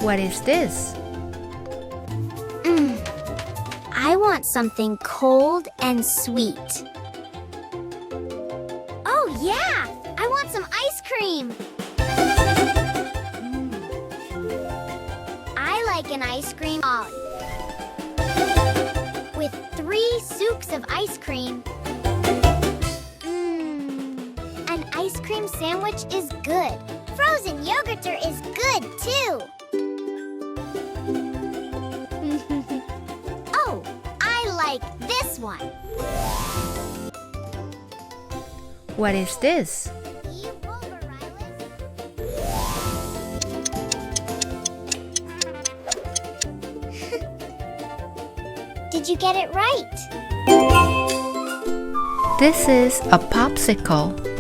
What is this? I want something cold and sweet. Oh yeah! I want some ice cream! I like an ice cream with 3 scoops of ice cream. An ice cream sandwich is good. Frozen yogurt is good too. Oh, I like this one. What is this? Did you get it right? This is a popsicle.